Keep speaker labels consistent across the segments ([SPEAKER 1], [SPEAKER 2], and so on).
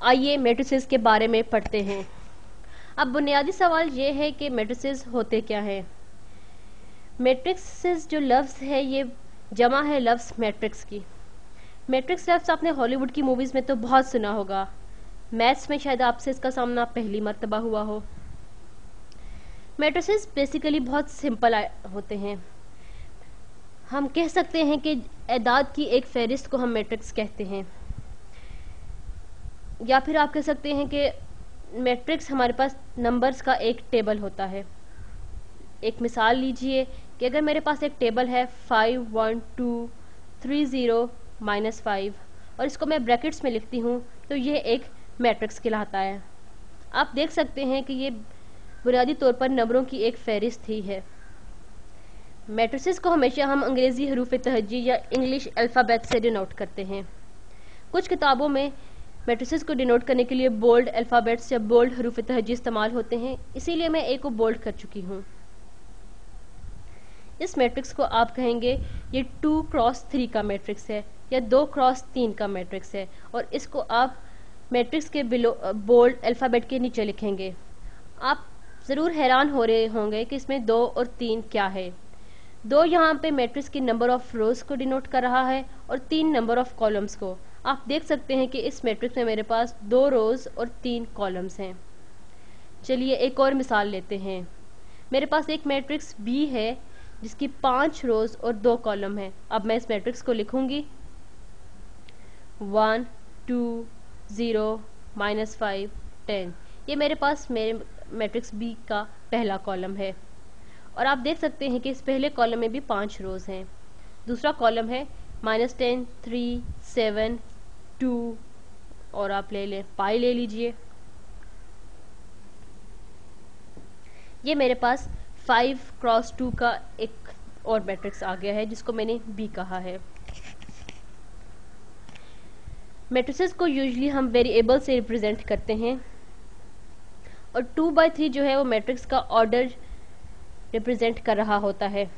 [SPEAKER 1] आइए मैट्रिसेस के बारे में पढ़ते हैं। अब बुनियादी सवाल ये है कि मैट्रिसेस होते क्या हैं। मैट्रिक्स जो लफ्ज़ है ये जमा है लफ्ज़ मैट्रिक्स की। मैट्रिक्स लफ्ज़ आपने हॉलीवुड की मूवीज़ में तो बहुत सुना होगा, मैथ्स में शायद आपसे इसका सामना पहली मर्तबा हुआ हो। मैट्रिसेस बेसिकली बहुत सिंपल होते हैं। हम कह सकते हैं कि एदाद की एक फहरिस्त को हम मैट्रिक्स कहते हैं, या फिर आप कह सकते हैं कि मैट्रिक्स हमारे पास नंबर्स का एक टेबल होता है। एक मिसाल लीजिए कि अगर मेरे पास एक टेबल है 5 1 2 3 0 -5 और इसको मैं ब्रैकेट्स में लिखती हूँ तो ये एक मैट्रिक्स कहलाता है। आप देख सकते हैं कि ये बुनियादी तौर पर नंबरों की एक फहरिस्त ही है। मैट्रिसेस को हमेशा हम अंग्रेज़ी हरूफ तहज्जी या इंग्लिश अल्फ़ाबेट से डिनोट करते हैं। कुछ किताबों में मैट्रिसेस को डिनोट करने के लिए बोल्ड अल्फ़ाबेट्स या बोल्ड हरूफ तहज्जी इस्तेमाल होते हैं, इसीलिए मैं ए को बोल्ड कर चुकी हूँ। इस मैट्रिक्स को आप कहेंगे ये 2x3 का मैट्रिक्स है या 2x3 का मैट्रिक्स है, और इसको आप मैट्रिक्स के बिलो बोल्ड अल्फ़ाबेट के नीचे लिखेंगे। आप ज़रूर हैरान हो रहे होंगे कि इसमें 2 और 3 क्या है। 2 यहाँ पे मैट्रिक्स की नंबर ऑफ रोज को डिनोट कर रहा है और 3 नंबर ऑफ कॉलम्स को। आप देख सकते हैं कि इस मैट्रिक्स में मेरे पास 2 रोज और 3 कॉलम्स हैं। चलिए एक और मिसाल लेते हैं। मेरे पास एक मैट्रिक्स बी है जिसकी 5 रोज और 2 कॉलम है। अब मैं इस मैट्रिक्स को लिखूंगी 1 2 0 -5 10। ये मेरे पास मेरे मैट्रिक्स बी का पहला कॉलम है, और आप देख सकते हैं कि इस पहले कॉलम में भी 5 रोज हैं। दूसरा कॉलम है -10 3 7 2, और आप ले लें पाई ले लीजिए। ये मेरे पास 5x2 का एक और मैट्रिक्स आ गया है जिसको मैंने बी कहा है। मैट्रिसेस को यूजुअली हम वेरिएबल से रिप्रेजेंट करते हैं, और 2/3 जो है वो मैट्रिक्स का ऑर्डर रिप्रेजेंट कर रहा होता है।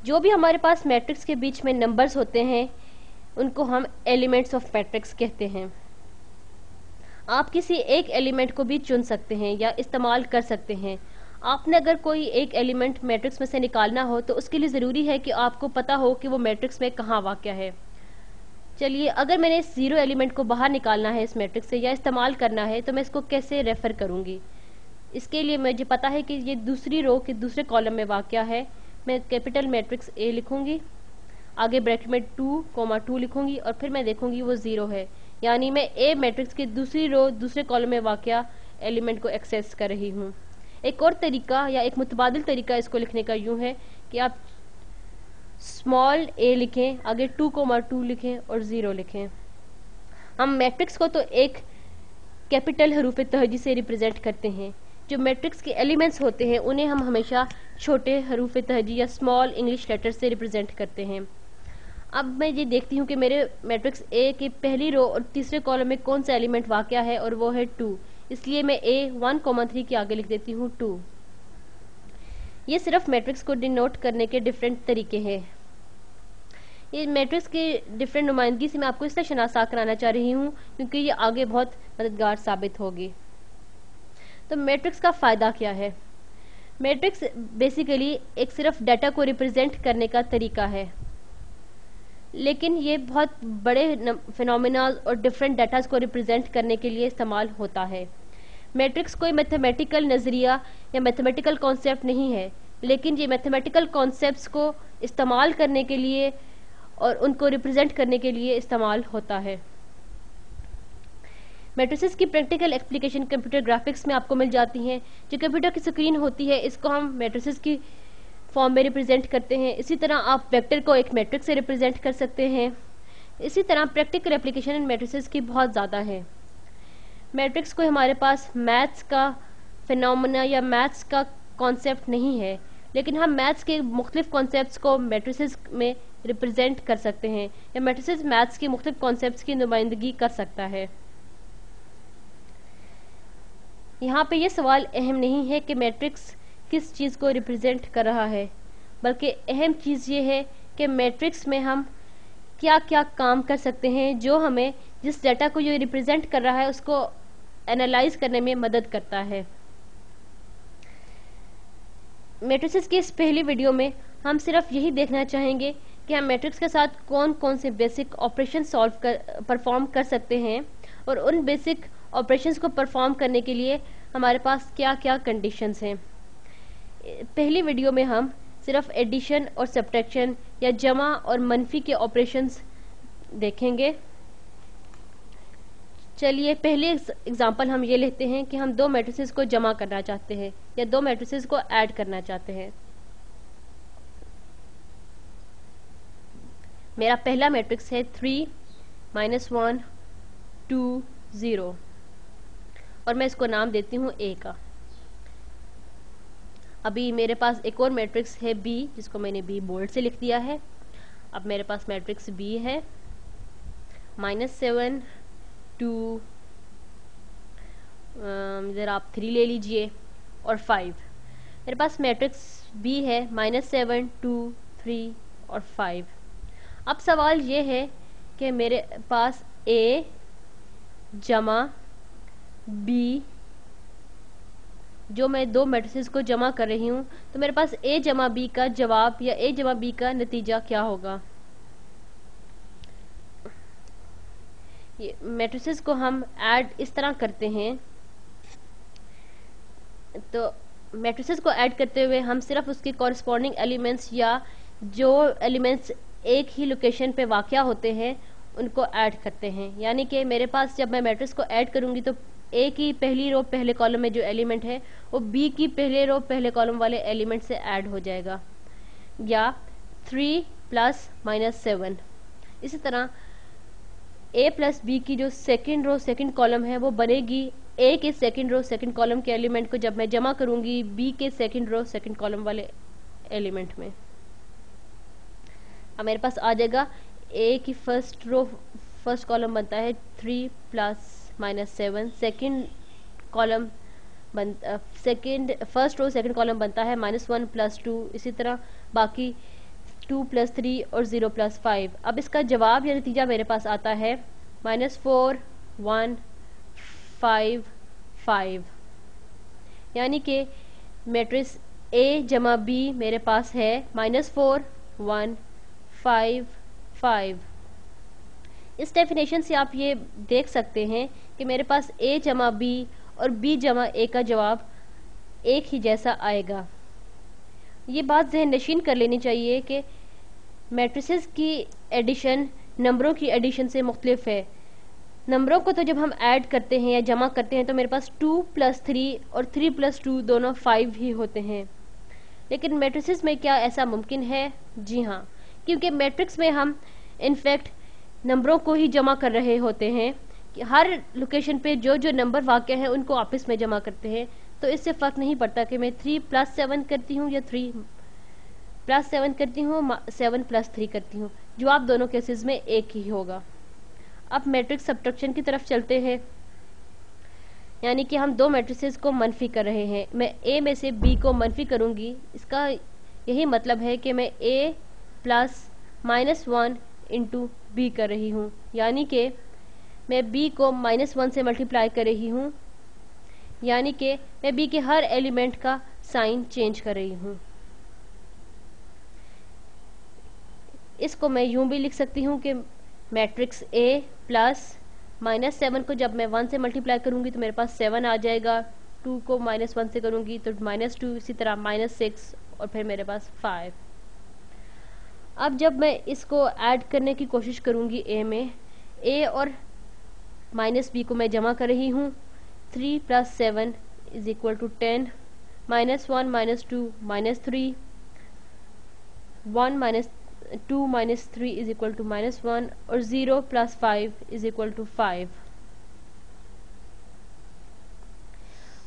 [SPEAKER 1] जो भी हमारे पास मैट्रिक्स के बीच में नंबर्स होते हैं उनको हम एलिमेंट्स ऑफ मैट्रिक्स कहते हैं। आप किसी एक एलिमेंट को भी चुन सकते हैं या इस्तेमाल कर सकते हैं। आपने अगर कोई एक एलिमेंट मैट्रिक्स में से निकालना हो तो उसके लिए ज़रूरी है कि आपको पता हो कि वो मैट्रिक्स में कहाँ वाक़या है। चलिए, अगर मैंने इस 0 एलिमेंट को बाहर निकालना है इस मैट्रिक्स से या इस्तेमाल करना है तो मैं इसको कैसे रेफ़र करूँगी। इसके लिए मुझे पता है कि ये दूसरी रो के दूसरे कॉलम में वाक़या है। मैं कैपिटल मैट्रिक्स ए लिखूँगी, आगे ब्रैकेट में 2 लिखूँगी और फिर मैं देखूँगी वो 0 है, यानी मैं ए मैट्रिक्स की दूसरी रो दूसरे कॉलम में वाक़या एलिमेंट को एक्सेस कर रही हूँ। एक और तरीका या एक मुतबादिल तरीका इसको लिखने का यूँ है कि आप स्मॉल ए लिखें, आगे 2 लिखें और 0 लिखें। हम मैट्रिक्स को तो एक कैपिटल हरूफ तहज्जी से रिप्रेजेंट करते हैं। जो मैट्रिक्स के एलिमेंट्स होते हैं उन्हें हम हमेशा छोटे हरूफ तहज्जी या स्मॉल इंग्लिश लेटर से रिप्रेजेंट करते हैं। अब मैं ये देखती हूँ कि मेरे मैट्रिक्स ए की पहली रो और तीसरे कॉलम में कौन सा एलिमेंट वाक़या है, और वो है 2, इसलिए मैं ए 1,3 के आगे लिख देती हूँ 2। ये सिर्फ मैट्रिक्स को डिनोट करने के डिफरेंट तरीके हैं। ये मैट्रिक्स की डिफरेंट नुमाइंदगी से मैं आपको इसलिए शनासा कराना चाह रही हूँ क्योंकि ये आगे बहुत मददगार साबित होगी। तो मैट्रिक्स का फ़ायदा क्या है? मैट्रिक्स बेसिकली एक सिर्फ डाटा को रिप्रेजेंट करने का तरीका है, लेकिन ये बहुत बड़े फिनोमिना और डिफरेंट डाटाज को रिप्रेजेंट करने के लिए इस्तेमाल होता है। मैट्रिक्स कोई मैथमेटिकल नज़रिया या मैथमेटिकल कॉन्सेप्ट नहीं है, लेकिन ये मैथमेटिकल कॉन्सेप्ट्स को इस्तेमाल करने के लिए और उनको रिप्रेजेंट करने के लिए इस्तेमाल होता है। मैट्रिसेस की प्रैक्टिकल एप्लीकेशन कंप्यूटर ग्राफिक्स में आपको मिल जाती हैं। जो कंप्यूटर की स्क्रीन होती है इसको हम मैट्रिसेस की फॉर्म में रिप्रेजेंट करते हैं। इसी तरह आप वेक्टर को एक मैट्रिक्स से रिप्रेजेंट कर सकते हैं। इसी तरह प्रैक्टिकल एप्लीकेशन मैट्रिसेस की बहुत ज़्यादा है। मैट्रिक्स को हमारे पास मैथ्स का फिनोमेना या मैथ्स का कॉन्सेप्ट नहीं है, लेकिन हम मैथ्स के मुख्तलिफ कॉन्सेप्ट्स को मैट्रिसेस में रिप्रेजेंट कर सकते हैं, या मैट्रिसेस मैथ्स के मुख्तलिफ कॉन्सेप्ट्स की नुमाइंदगी कर सकता है। यहाँ पे ये सवाल अहम नहीं है कि मैट्रिक्स किस चीज़ को रिप्रेजेंट कर रहा है, बल्कि अहम चीज़ ये है कि मैट्रिक्स में हम क्या क्या काम कर सकते हैं जो हमें जिस डाटा को ये रिप्रेजेंट कर रहा है उसको एनालाइज करने में मदद करता है। मैट्रिसेस की इस पहली वीडियो में हम सिर्फ यही देखना चाहेंगे कि हम मैट्रिक्स के साथ कौन कौन से बेसिक ऑपरेशन परफॉर्म कर सकते हैं और उन बेसिक ऑपरेशंस को परफॉर्म करने के लिए हमारे पास क्या क्या कंडीशंस हैं। पहली वीडियो में हम सिर्फ एडिशन और सब्ट्रैक्शन या जमा और मनफी के ऑपरेशंस देखेंगे। चलिए पहले एग्जांपल हम ये लेते हैं कि हम दो मैट्रिसेस को जमा करना चाहते हैं या दो मैट्रिसेस को ऐड करना चाहते हैं। मेरा पहला मैट्रिक्स है 3 -1 2 0 और मैं इसको नाम देती हूँ A का। अभी मेरे पास एक और मैट्रिक्स है B जिसको मैंने B बोल्ड से लिख दिया है। अब मेरे पास मैट्रिक्स B है -7 2 इधर आप 3 ले लीजिए और 5। मेरे पास मैट्रिक्स B है -7 2 3 और 5। अब सवाल ये है कि मेरे पास A जमा B, जो मैं दो मैट्रिसेस को जमा कर रही हूँ, तो मेरे पास A जमा B का जवाब या A जमा B का नतीजा क्या होगा। ये मैट्रिसेस को हम ऐड इस तरह करते हैं। तो मैट्रिसेस को ऐड करते हुए हम सिर्फ उसके कॉरस्पॉन्डिंग एलिमेंट्स या जो एलिमेंट्स एक ही लोकेशन पे वाक़या होते हैं उनको ऐड करते हैं। यानी कि मेरे पास जब मैं मैट्रिक्स को ऐड करूंगी तो A की पहली रो पहले कॉलम में जो एलिमेंट है वो B की पहले रो पहले कॉलम वाले एलिमेंट से ऐड हो जाएगा, या 3 + -7। इसी तरह A + B की जो सेकंड रो सेकंड कॉलम है वो बनेगी A के सेकंड रो सेकंड कॉलम के एलिमेंट को जब मैं जमा करूंगी B के सेकंड रो सेकंड कॉलम वाले एलिमेंट में। अब मेरे पास आ जाएगा A की फर्स्ट कॉलम बनता है 3 + -7, second column first row second column बनता है -1 + 2। इसी तरह बाकी 2 + 3 और 0 + 5। अब इसका जवाब या नतीजा मेरे पास आता है -4 1 5 5। यानी कि मैट्रिक्स A जमा B मेरे पास है -4 1 5 5। इस डेफिनेशन से आप ये देख सकते हैं कि मेरे पास A जमा B और B जमा A का जवाब एक ही जैसा आएगा। ये बात ज़हन नशीन कर लेनी चाहिए कि मैट्रिसेस की एडिशन नंबरों की एडिशन से मुख्तलिफ है। नंबरों को तो जब हम ऐड करते हैं या जमा करते हैं तो मेरे पास 2 + 3 और 3 + 2 दोनों 5 ही होते हैं। लेकिन मैट्रिसेस में क्या ऐसा मुमकिन है? जी हाँ, क्योंकि मैट्रिक्स में हम इनफैक्ट नंबरों को ही जमा कर रहे होते हैं कि हर लोकेशन पे जो जो नंबर वाक़ हैं उनको आपस में जमा करते हैं। तो इससे फ़र्क नहीं पड़ता कि मैं 3 + 7 करती हूँ या 3 + 7 करती हूँ, 7 + 3 करती हूँ, जवाब दोनों केसेस में एक ही होगा। अब मैट्रिक्स सब्ट्रैक्शन की तरफ चलते हैं। यानी कि हम दो मैट्रिसेस को मनफी कर रहे हैं। मैं A में से B को मनफी करूँगी। इसका यही मतलब है कि मैं A + -1 × B कर रही हूँ। यानी कि मैं B को -1 से मल्टीप्लाई कर रही हूँ, यानी कि मैं B के हर एलिमेंट का साइन चेंज कर रही हूँ। इसको मैं यूं भी लिख सकती हूँ कि मैट्रिक्स A + -7 को जब मैं 1 से मल्टीप्लाई करूँगी तो मेरे पास 7 आ जाएगा। 2 को -1 से करूँगी तो -2, इसी तरह -6 और फिर मेरे पास 5। अब जब मैं इसको ऐड करने की कोशिश करूँगी A में, A और -B को मैं जमा कर रही हूँ। 3 + 7 = 10, -1 - 2 -3, 2 - 3 = -1 और 0 + 5 = 5।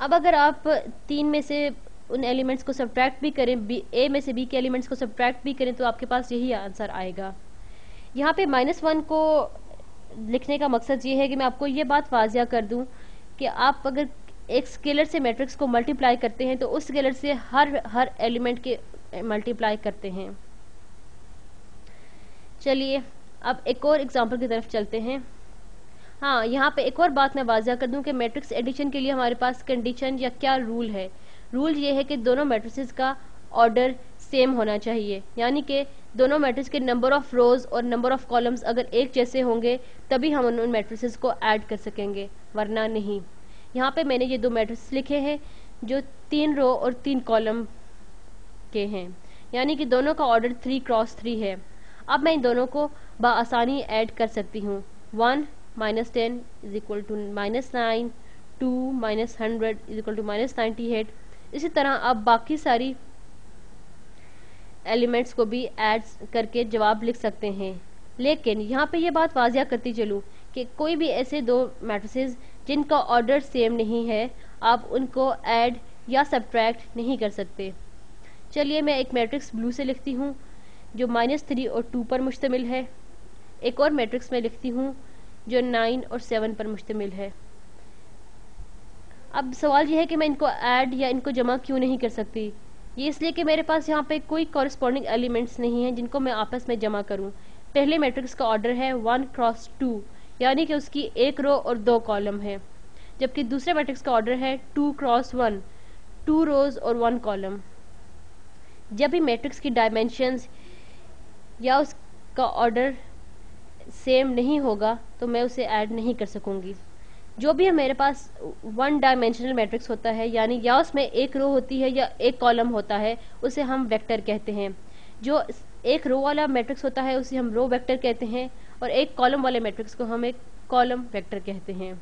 [SPEAKER 1] अब अगर आप 3 में से उन एलिमेंट्स को सब्ट्रैक्ट भी करें, A में से B के एलिमेंट्स को सब्ट्रैक्ट भी करें तो आपके पास यही आंसर आएगा। यहाँ पे -1 को लिखने का मकसद ये है कि मैं आपको ये बात वाज़िया कर दूं कि आप अगर एक स्केलर से मैट्रिक्स को मल्टीप्लाई करते हैं तो उस स्केलर से हर एलिमेंट के मल्टीप्लाई करते हैं। चलिए अब एक और एग्जांपल की तरफ चलते हैं। हाँ, यहाँ पे एक और बात मैं वाज़ा कर दूं कि मैट्रिक्स एडिशन के लिए हमारे पास कंडीशन या क्या रूल है। रूल ये है कि दोनों मैट्रिसेस का ऑर्डर सेम होना चाहिए, यानी कि दोनों मैट्रिक्स के नंबर ऑफ रोज और नंबर ऑफ कॉलम्स अगर एक जैसे होंगे तभी हम उन मैट्रिसेस को ऐड कर सकेंगे, वरना नहीं। यहाँ पे मैंने ये दो मैट्रिक्स लिखे हैं जो 3 रो और 3 कॉलम के हैं, यानी कि दोनों का ऑर्डर 3 क्रॉस 3 है। अब मैं इन दोनों को बआसानी ऐड कर सकती हूँ। 1 minus 10 is equal to minus 9, 2 minus 100 is equal to minus 98। इसी तरह आप बाकी सारी एलिमेंट्स को भी ऐड करके जवाब लिख सकते हैं। लेकिन यहाँ पे ये बात वाजिया करती चलूँ कि कोई भी ऐसे दो मैट्रिसेस जिनका ऑर्डर सेम नहीं है, आप उनको ऐड या सब्ट्रैक्ट नहीं कर सकते। चलिए मैं एक मैट्रिक्स ब्लू से लिखती हूँ जो -3 और 2 पर मुश्तमिल है। एक और मैट्रिक्स में लिखती हूँ जो 9 और 7 पर मुश्तमिल है। अब सवाल यह है कि मैं इनको ऐड या इनको जमा क्यों नहीं कर सकती। ये इसलिए कि मेरे पास यहाँ पे कोई कॉरस्पॉन्डिंग एलिमेंट्स नहीं हैं जिनको मैं आपस में जमा करूँ। पहले मैट्रिक्स का ऑर्डर है 1 क्रॉस 2, यानी कि उसकी 1 रो और 2 कॉलम है, जबकि दूसरे मैट्रिक्स का ऑर्डर है 2 क्रॉस 1, 2 रोज और 1 कॉलम। जब भी मैट्रिक्स की डायमेंशंस या उसका ऑर्डर सेम नहीं होगा तो मैं उसे ऐड नहीं कर सकूंगी। जो भी मेरे पास 1 डायमेंशनल मैट्रिक्स होता है, यानी या उसमें एक रो होती है या एक कॉलम होता है, उसे हम वेक्टर कहते हैं। जो एक रो वाला मैट्रिक्स होता है उसे हम रो वेक्टर कहते हैं, और एक कॉलम वाले मैट्रिक्स को हम एक कॉलम वेक्टर कहते हैं।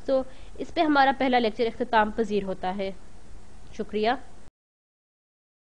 [SPEAKER 1] तो इस पे हमारा पहला लेक्चर इख्तिताम पजीर होता है। शुक्रिया।